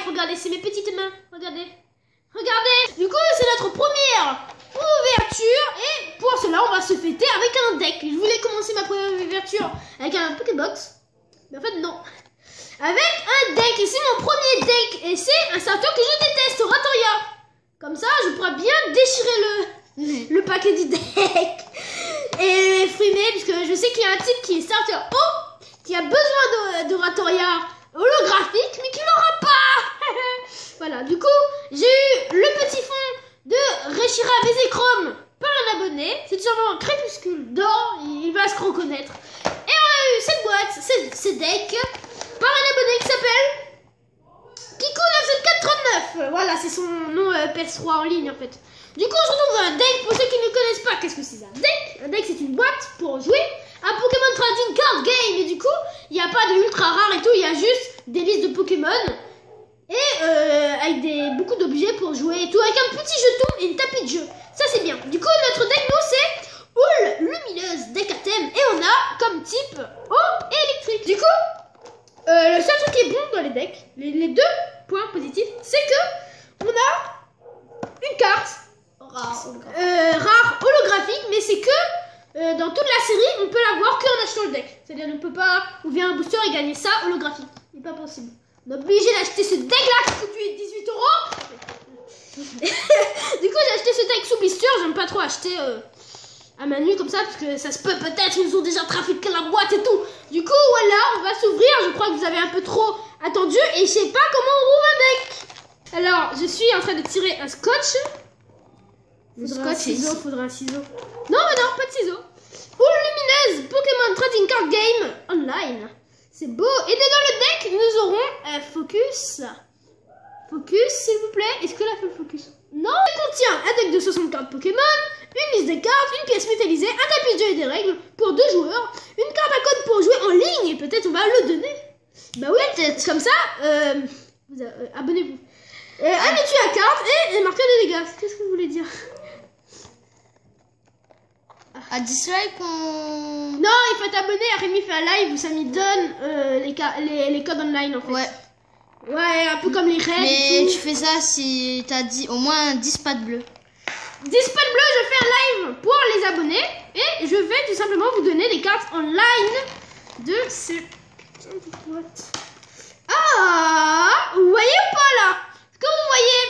Regardez, c'est mes petites mains. Regardez. Regardez. Du coup, c'est notre première ouverture. Et pour cela, on va se fêter avec un deck. Je voulais commencer ma première ouverture avec un Pokébox. Mais en fait, non. Avec un deck. Et c'est mon premier deck. Et c'est un starter que je déteste, Oratoria. Comme ça, je pourrais bien déchirer le paquet du deck. Et frimer, puisque je sais qu'il y a un type qui est starter haut, qui a besoin d'Oratoria holographique, mais qui l'aura pas. Voilà, du coup, j'ai eu le petit fond de Reshiram Vésichrome par un abonné. C'est tout simplement un crépuscule d'or, il va se reconnaître. Et on a eu cette boîte, ces decks, par un abonné qui s'appelle Kiko97439. Voilà, c'est son nom PS3 en ligne en fait. Du coup, on se retrouve dans un deck. Pour ceux qui ne connaissent pas, qu'est-ce que c'est un deck? Un deck, c'est une boîte pour jouer à Pokémon Trading Card Game. Et du coup, il n'y a pas de ultra rare et tout, il y a juste des listes de Pokémon. Et avec beaucoup d'objets pour jouer et tout, avec un petit jeton et une tapis de jeu. Ça, c'est bien. Du coup, notre deck, nous, c'est Houle Lumineuse, deck à thème. Et on a comme type eau et électrique. Du coup, le seul truc qui est bon dans les decks, les deux points positifs, c'est que on a une carte rare holographique, mais c'est que dans toute la série, on peut l'avoir qu'en achetant le deck. C'est-à-dire, on ne peut pas ouvrir un booster et gagner ça holographique. C'est pas possible. On est obligé d'acheter ce deck-là qui coûte 18 €. Du coup, j'ai acheté ce deck sous blister. J'aime pas trop acheter à main nue comme ça, parce que ça se peut peut-être, ils nous ont déjà trafiqué la boîte et tout. Du coup, voilà, on va s'ouvrir. Je crois que vous avez un peu trop attendu et je sais pas comment on ouvre un deck. Alors, je suis en train de tirer un scotch. Faudra un ciseau. Non, mais non, pas de ciseaux. Houle Lumineuse, Pokémon Trading Card Game Online. C'est beau. Et dedans le deck, nous aurons Focus. Focus, s'il vous plaît. Est-ce que là fait le focus? Non. Il contient un deck de 60 cartes Pokémon, une liste des cartes, une pièce métallisée, un tapis de jeu et des règles pour 2 joueurs, une carte à code pour jouer en ligne. Et peut-être on va le donner. Bah oui, peut-être. Comme ça, abonnez-vous. Un étui à carte et un marqueur de dégâts. Qu'est-ce que vous voulez dire? À dislike, on... Non, il faut t'abonner. Rémi fait un live où ça me donne les codes online en fait. Ouais. Ouais, un peu comme les raids. Mais tu fais ça si t'as dit au moins 10 pattes bleues. 10 pattes bleues, je fais un live pour les abonnés. Et je vais tout simplement vous donner les cartes online de ces boîtes. Ah, vous voyez ou pas là? Est-ce que vous voyez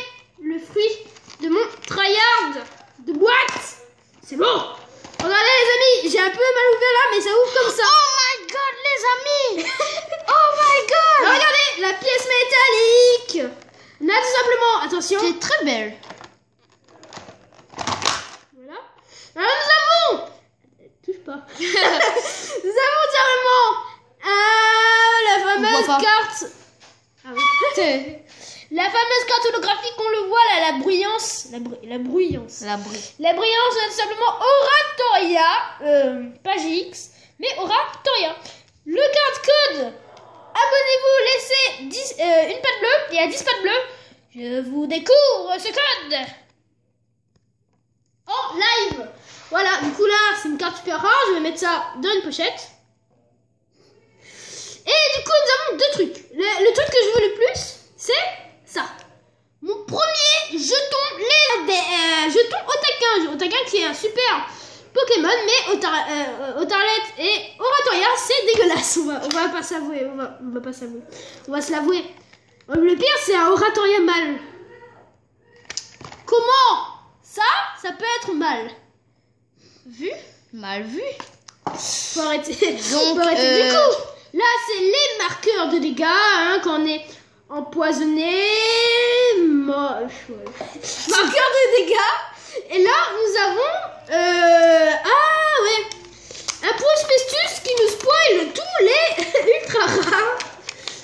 le fruit de mon tryhard de boîte? C'est bon. Regardez les amis, j'ai un peu mal ouvert là, mais ça ouvre comme ça. Oh my god les amis. Oh my god. Alors, regardez, la pièce métallique. On a tout simplement, attention. C'est très belle. Voilà. Alors nous avons... Touche pas. Nous avons tout simplement la fameuse carte... Ah oui. La fameuse carte holographique, on le voit là, la bruyance. La bruyance, tout simplement Oratoria. Page X, mais Oratoria. Le carte code. Abonnez-vous, laissez une patte bleue. Et à 10 pattes bleues, je vous découvre ce code. En live. Voilà, du coup là, c'est une carte super rare. Je vais mettre ça dans une pochette. Et du coup, nous avons 2 trucs. Le truc que je veux le plus, c'est ça. Mon premier jeton, jeton Otakin. Otakin qui est un super Pokémon, mais Otarlet et Oratoria, c'est dégueulasse. On va pas s'avouer. On va pas s'avouer. On va se l'avouer. Le pire, c'est un Oratoria mâle. Comment ça peut être mal vu? Mal vu. Faut arrêter. Donc, Faut arrêter. Du coup, là, c'est les marqueurs de dégâts, hein, quand on est empoisonné. Moche, ouais. Marqueurs de dégâts. Et là, nous avons... ah, ouais. Un push pestus qui nous spoil tous les ultra rares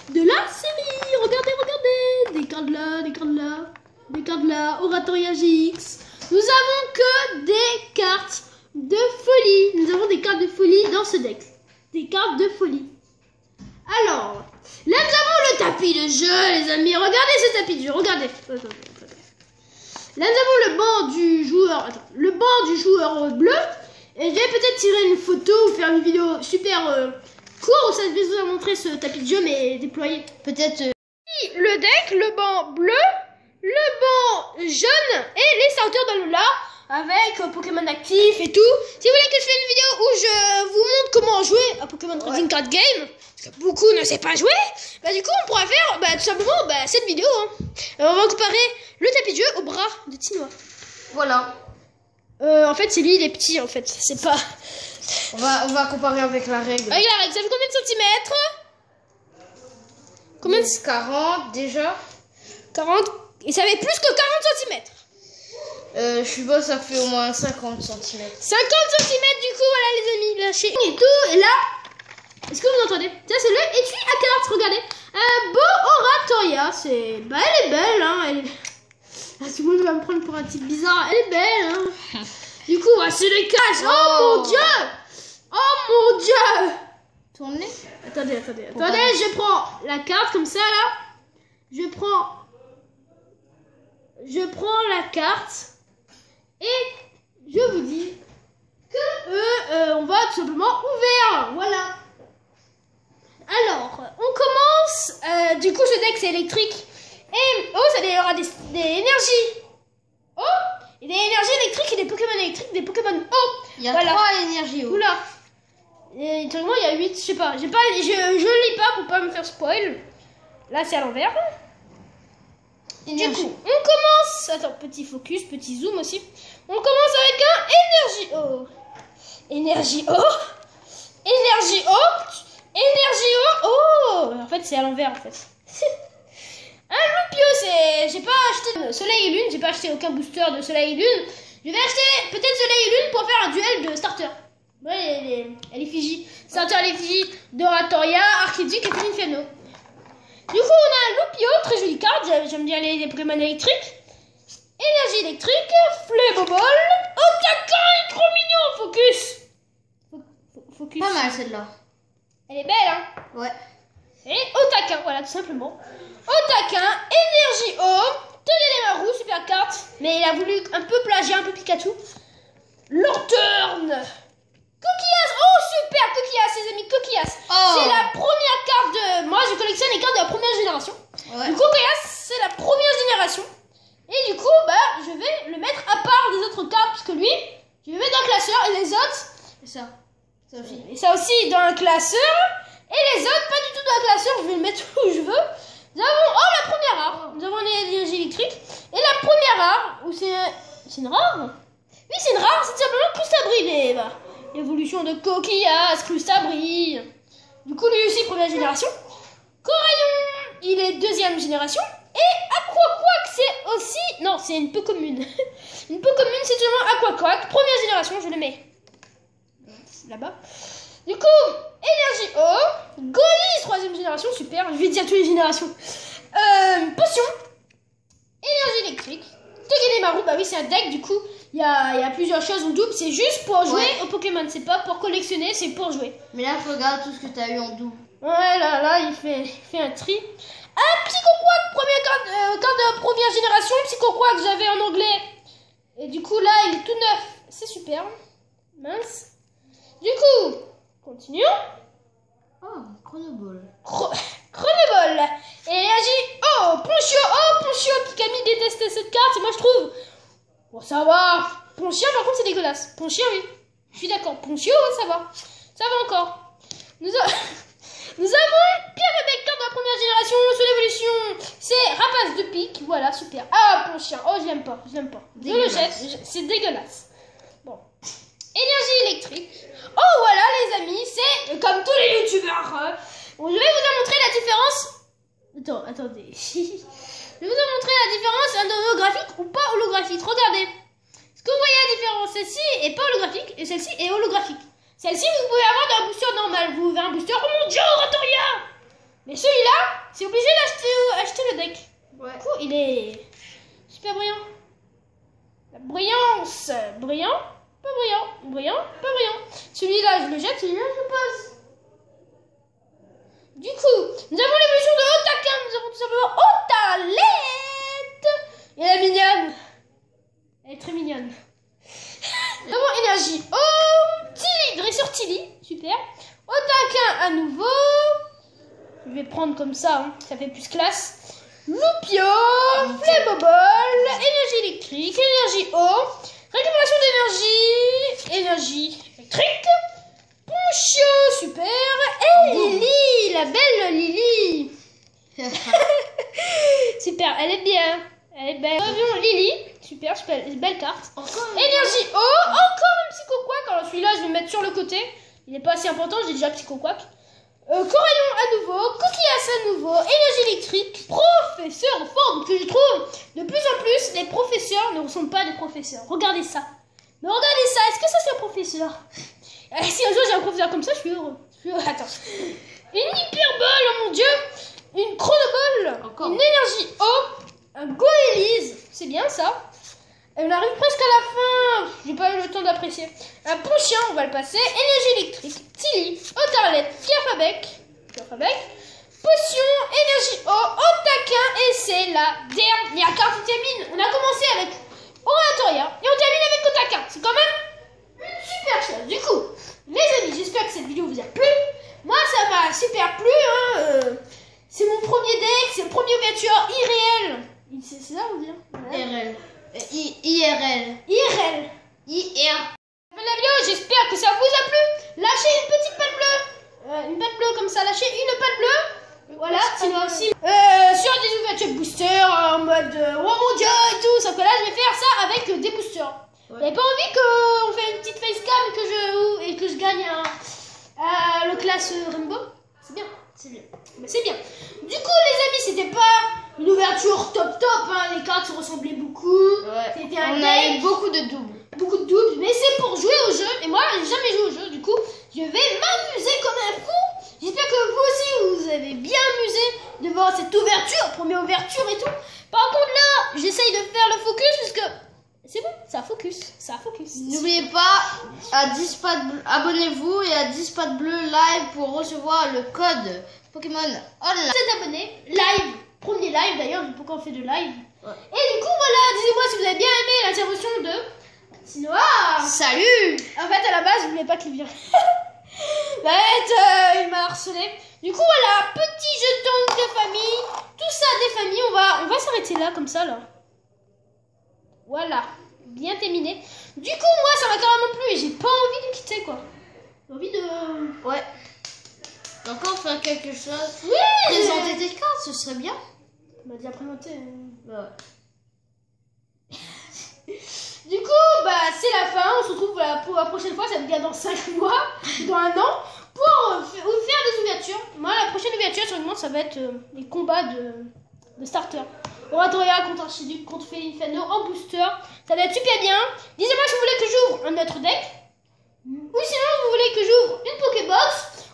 de la série. Regardez, regardez. Des cartes là, des cartes là, des cartes là. Oratoria GX. Nous avons que des cartes de folie. Nous avons des cartes de folie dans ce deck. Des cartes de folie. Alors, là nous avons le tapis de jeu, les amis. Regardez ce tapis de jeu, regardez. Là nous avons le banc du joueur. Attends, le banc du joueur bleu. Et je vais peut-être tirer une photo ou faire une vidéo super courte où ça vais vous montrer ce tapis de jeu mais déployé. peut-être... Le deck, le banc bleu, le banc jaune et les starters de Lola avec Pokémon actifs et tout. Si vous voulez que je fasse une vidéo où je vous montre comment jouer à Pokémon Trading Card Game, parce que beaucoup ne savent pas jouer, bah du coup on pourra faire tout simplement cette vidéo. Hein. On va comparer le tapis de jeu au bras de Tinoa. Voilà. En fait c'est lui il est petit en fait, c'est pas... On va comparer avec la règle. Avec la règle, ça fait combien de centimètres? Combien de... 40 déjà. 40, et ça fait plus que 40 centimètres. Je suppose ça fait au moins 50 cm. 50 centimètres du coup, voilà les amis, lâchez et tout. Et là, est-ce que vous entendez? Ça c'est le étui à cartes, regardez. Un beau oratoria, c'est... Bah elle est belle, hein. Elle est... Ah, tout le monde va me prendre pour un type bizarre. Elle est belle, hein. Du coup, c'est les caches. Oh mon dieu. Oh mon dieu. Tournez. Attendez, je prends la carte comme ça là. Je prends la carte et je vous dis que on va tout simplement ouvert. Voilà. Alors, on commence. Du coup, ce deck c'est électrique et ça aura des énergies. Et des énergies électriques et des Pokémon électriques, des Pokémon eau. Il y a 3 énergies eau. Oula. Et théoriquement il y a 8, je sais pas, je lis pas pour pas me faire spoil. Là c'est à l'envers. Du coup, on commence. Attends, petit focus, petit zoom aussi. On commence avec un énergie eau. Énergie eau. Énergie eau. Énergie eau. Oh. En fait c'est à l'envers en fait. Un Lupio, j'ai pas acheté Soleil et Lune, j'ai pas acheté aucun booster de Soleil et Lune. Je vais acheter peut-être Soleil et Lune pour faire un duel de starter. Ouais, elle est Fiji. Starter à l'effigie d'Oratoria, Archiduc et Fiano. Du coup, on a un Lupio, très jolie carte. J'aime bien les Pokémon électriques. Énergie électrique, Flébobol. Otaka, il est trop mignon, focus. Focus. Pas mal celle-là. Elle est belle, hein. Ouais. Et Otaka, voilà, tout simplement. Otaka, énergie eau. Télémaru, super carte. Mais il a voulu un peu plagier, un peu Pikachu. Lanterne. Coquillas, oh super, Coquillas, les amis, Coquillas. Oh. C'est la première carte de... Moi, je collectionne les cartes de la première génération. Ouais. Du coup, Coquillas, c'est la première génération. Et du coup, je vais le mettre à part des autres cartes, parce que lui, je vais le mettre dans le classeur, et les autres... Et ça. Ça aussi. Et ça aussi dans le classeur. Et les autres, pas du tout dans le classeur, je vais le mettre où je veux. Nous avons, la première rare. Nous avons l'énergie électrique. Et la première rare, où c'est une rare? Oui, c'est une rare, c'est simplement Crustabri, l'évolution de Coquillas, Crustabri. Du coup, lui aussi, première génération. Coraillon, il est deuxième génération. Et Aquaquack, c'est aussi... Non, c'est une peu commune. Une peu commune, c'est seulement Aquaquack. Première génération, je le mets là-bas. Du coup, énergie eau. Golis, troisième génération, super. Je vais dire toutes les générations. Potion. Énergie électrique. Togedemaru, bah oui, c'est un deck, du coup, il y a plusieurs choses en double. C'est juste pour jouer au Pokémon. C'est pas pour collectionner, c'est pour jouer. Mais là, regarde tout ce que tu as eu en double. Ouais, là, il fait un tri. Un Psychoquack, première carte de première génération. Psychoquack, j'avais en anglais. Et du coup, là, il est tout neuf. C'est super. Mince. Du coup, continuons. Oh, Chronoball. Chronoball. Énergie. Ponchio, Pikami déteste cette carte. Et moi, je trouve... Bon, ça va. Ponchio, par contre, c'est dégueulasse. Ponchio, oui. Je suis d'accord. Ponchio, ça va. Ça va encore. Nous avons Pyramidector de la première génération. Son évolution, c'est Rapace de pique. Voilà, super. Ah, Ponchio. Oh, je l'aime pas. Je le jette. C'est dégueulasse. Bon. Énergie électrique. Oh voilà les amis, c'est comme tous les youtubeurs. Bon, je vais vous montrer la différence. Attendez. Je vais vous montrer la différence entre holographique ou pas holographique. Regardez. Est-ce que vous voyez la différence? Celle-ci est pas holographique et celle-ci est holographique. Celle-ci, vous pouvez avoir un booster normal. Vous avez un booster. Oh mon dieu, Ratoria! Mais celui-là, c'est obligé d'acheter le deck. Ouais. Du coup, il est super brillant. La brillance. Brillant, pas brillant. Brillant, pas brillant. Celui-là, je le jette. Celui-là, je le pose. Du coup, nous avons l'évolution de Otaka. Nous avons tout simplement Otalette. Et elle est mignonne. Elle est très mignonne. Nous avons énergie. Oh, Tilly. Dresseur Tilly. Super. Otaka à nouveau. Je vais prendre comme ça. Hein. Ça fait plus classe. Loupio. Flammable. Énergie électrique. Énergie eau. Récupération d'énergie. Énergie électrique. Ponchio, super. Et Lily, la belle Lily. Super, elle est bien. Elle est belle. Nous avions Lily, super, belle carte. Énergie eau, encore un Psycho Quack. Alors celui-là, je vais le mettre sur le côté. Il n'est pas assez important, j'ai déjà Psycho Quack. Coraillon à nouveau, Coquillas à nouveau, énergie électrique, professeur de forme que je trouve de plus en plus, les professeurs ne ressemblent pas à des professeurs. Regardez ça. Mais regardez ça, est-ce que ça c'est un professeur? Si un jour j'ai un professeur comme ça, je suis heureux. Attends. Une hyperbole, oh mon dieu. Une chronobole. Encore. Une énergie eau. Un goélise. C'est bien ça. Et on arrive presque à la fin. J'ai pas eu le temps d'apprécier. Un ponchien, on va le passer. Énergie électrique. Tilly. Otarlette. Pierre-Fabec. Potion. Énergie eau. Otaquin. Et c'est la dernière carte qui termine. On a commencé avec Oratoria. Et on termine avec Otaquin. C'est quand même une super chose. Du coup, les amis, j'espère que cette vidéo vous a plu. Moi, ça m'a super plu. Hein. C'est mon premier deck. C'est le premier ouverture irréel. C'est ça, on dit IRL. IRL. La vidéo, j'espère que ça vous a plu. Lâchez une petite patte bleue. Une patte bleue comme ça. Lâchez une patte bleue. Voilà. Sinon aussi sur des ouvertures boosters en mode oh mon dieu et tout. Sauf que là, je vais faire ça avec des boosters. Vous n'avez pas envie qu'on fait une petite facecam et que je gagne le classe Rainbow? C'est bien. C'est bien. Du coup, les amis, c'était pas une ouverture top. Hein. Les cartes se ressemblaient beaucoup. Ouais. C'était un On deck. a eu beaucoup de doubles. Mais c'est pour jouer au jeu. Et moi, j'ai jamais joué au jeu. Du coup, je vais m'amuser comme un fou. J'espère que vous aussi, vous avez bien amusé de voir cette ouverture, première ouverture et tout. Par contre, là, j'essaye de faire le focus parce que c'est bon, ça focus. N'oubliez pas, à 10 pattes bleues, abonnez-vous et à 10 pattes bleues live pour recevoir le code Pokémon Online. Vous êtes abonné, live, premier live d'ailleurs, je sais pas quand on fait de live. Ouais. Et du coup, voilà, dites-moi si vous avez bien aimé l'intervention de Sinoir. Salut. En fait, à la base, je voulais pas qu'il vienne. Il m'a harcelé. Du coup, voilà, petit jeton de famille, tout ça des familles. On va s'arrêter là, comme ça, là. Voilà, bien terminé. Du coup, moi, ça m'a carrément plu et j'ai pas envie de quitter, quoi. J'ai envie de... Ouais. Encore faire quelque chose. Oui. Présenter tes cartes, ce serait bien. On m'a déjà présenté. Bah ouais. Du coup, bah, c'est la fin. On se retrouve pour la prochaine fois. Ça veut dire dans 5 mois, dans 1 an, pour vous faire des ouvertures. Moi, la prochaine ouverture, sûrement, ça va être les combats de starter. Oratoria contre Archiduc, contre Félifano en booster. Ça va être super bien. Dites-moi si vous voulez que j'ouvre un autre deck. Ou sinon, vous voulez que j'ouvre une Pokébox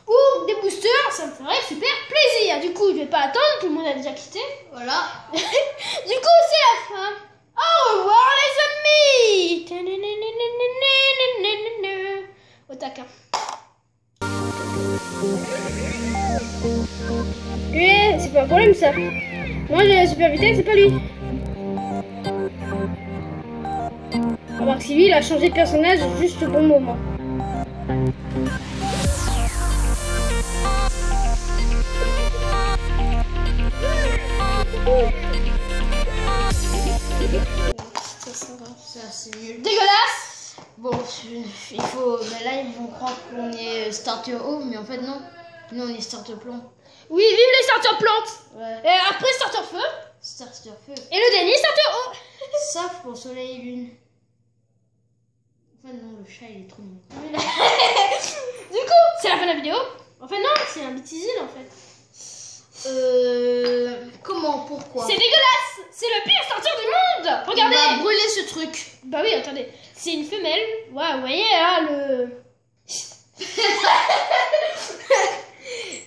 ou des boosters. Ça me ferait super plaisir. Du coup, je vais pas attendre. Tout le monde a déjà quitté. voilà. Du coup, c'est la fin. Au revoir, les amis. Otaka. C'est pas un problème, ça. Moi j'ai la super vitesse, c'est pas lui. Alors que lui il a changé de personnage juste au bon moment. Ça c'est nul. Dégueulasse. Bon, il faut... Mais là ils vont croire qu'on est starter haut, mais en fait non. Nous on est starter plomb. Oui, vive les starters plantes. Ouais. Et après starter feu. Starter feu. Et le dernier starter eau. Sauf pour soleil et lune. Enfin non, le chat il est trop mignon. Du coup, c'est la fin de la vidéo. Enfin non, c'est un bêtisil en fait. Comment? Pourquoi? C'est dégueulasse. C'est le pire sortir du monde. Regardez. On va brûler ce truc. Bah oui, attendez. C'est une femelle. Ouais, vous voyez là le...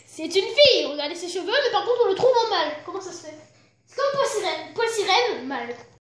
C'est une fille. Regardez ses cheveux, mais par contre on le trouve en mâle. Comment ça se fait? C'est comme poids sirène. Poids sirène, mâle.